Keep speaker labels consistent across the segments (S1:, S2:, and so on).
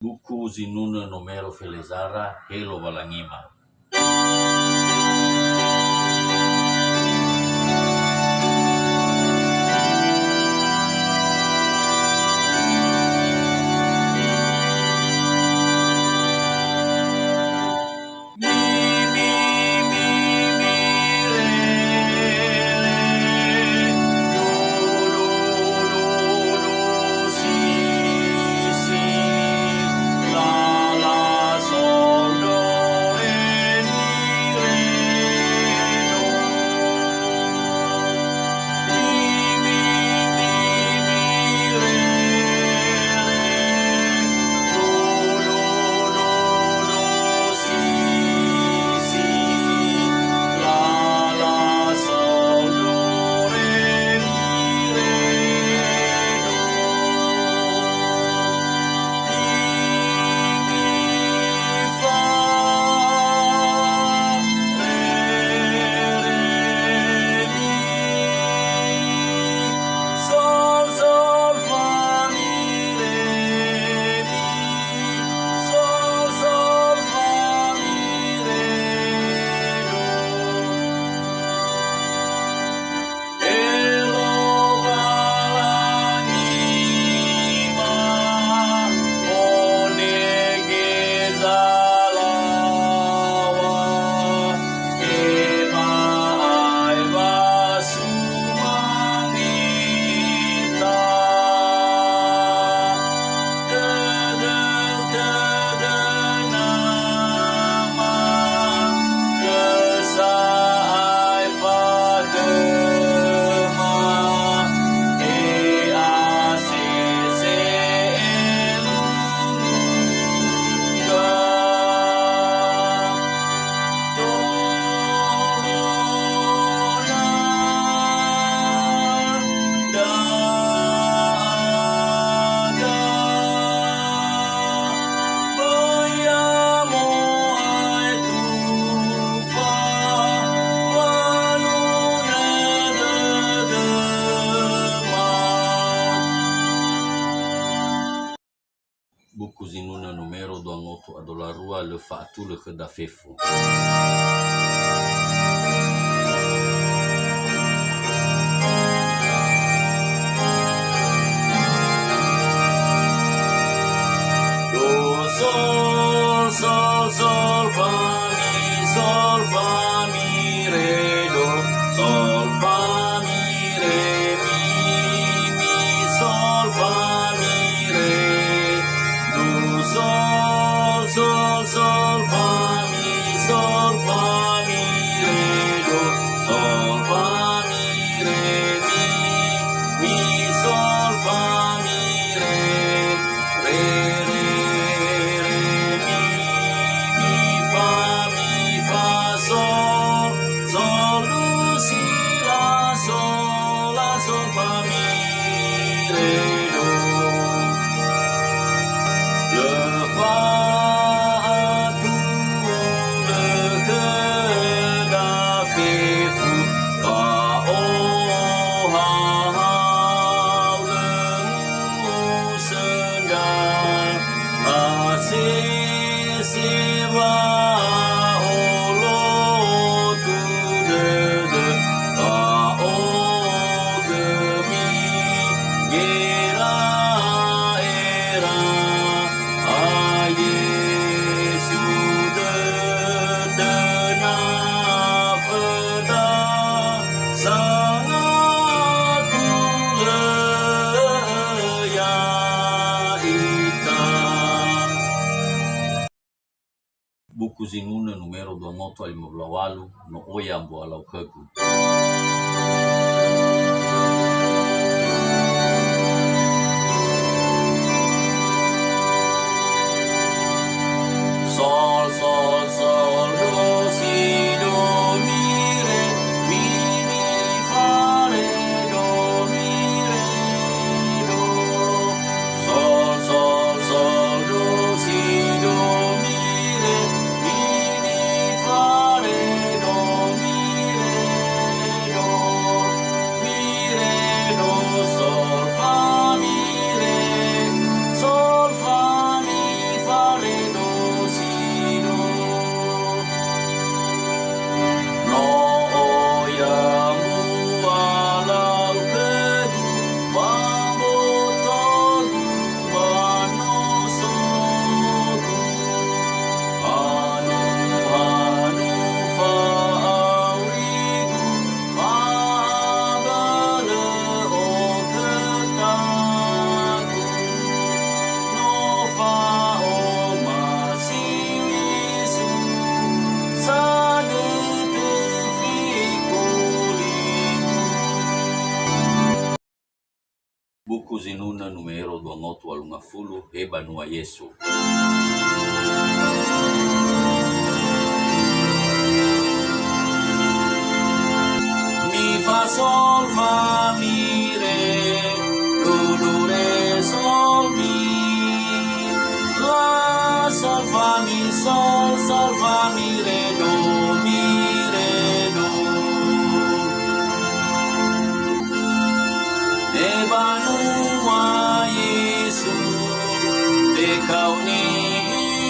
S1: Buku zinuna numero Felezara Helo Valangima. Buku zinuna numero 28 adolarua le fa'atule da fefu. Sol fa mi re do sol fa mi re mi sol fa mi re do sol fa mi re do sol fa mi re mi sol fa mi re Buku zinuna numero 28 no oyambo alau kagu. Sol do si do mi re mi fa re do mi re do sol do si do mi re mi fa re do mi re do una numero 2850 e banua Yesu. Mi fa sol fa mi re, do re sol mi, la sol fa mi re do mi re do. E banua Yesu, de kau ni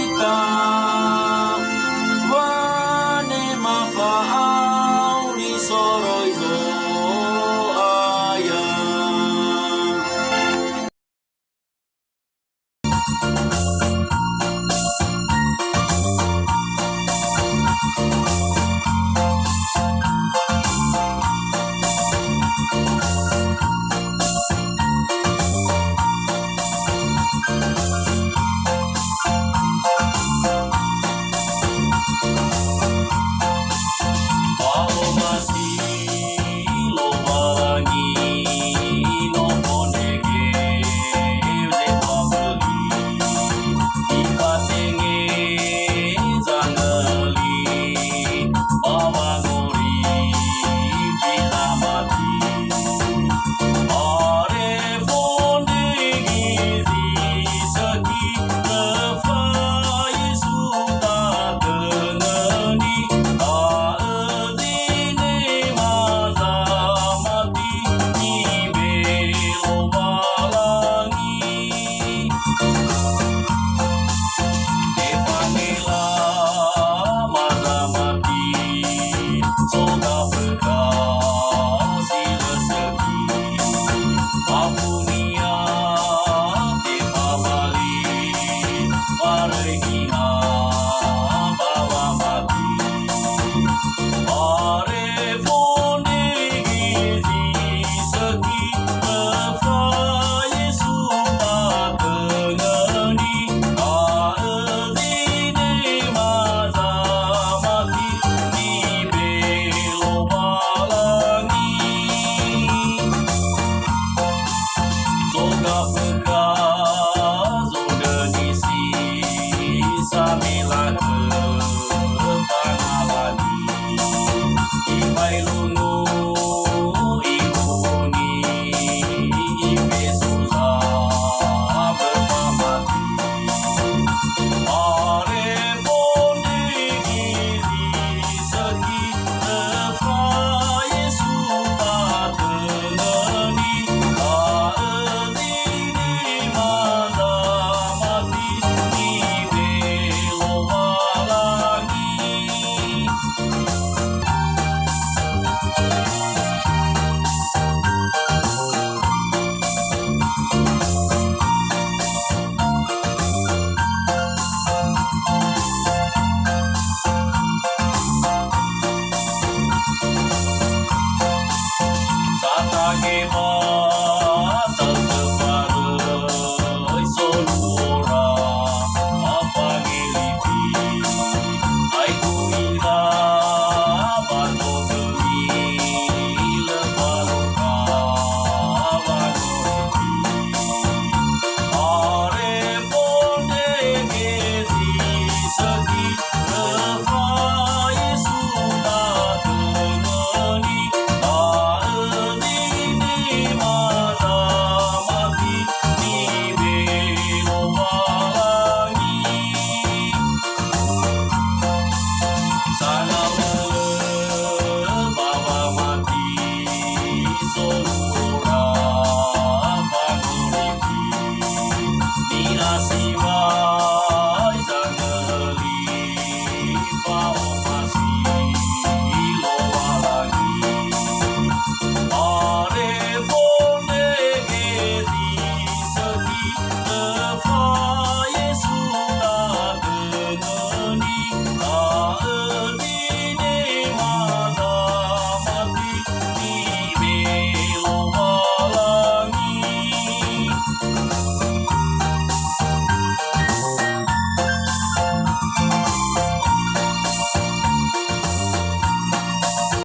S1: ita.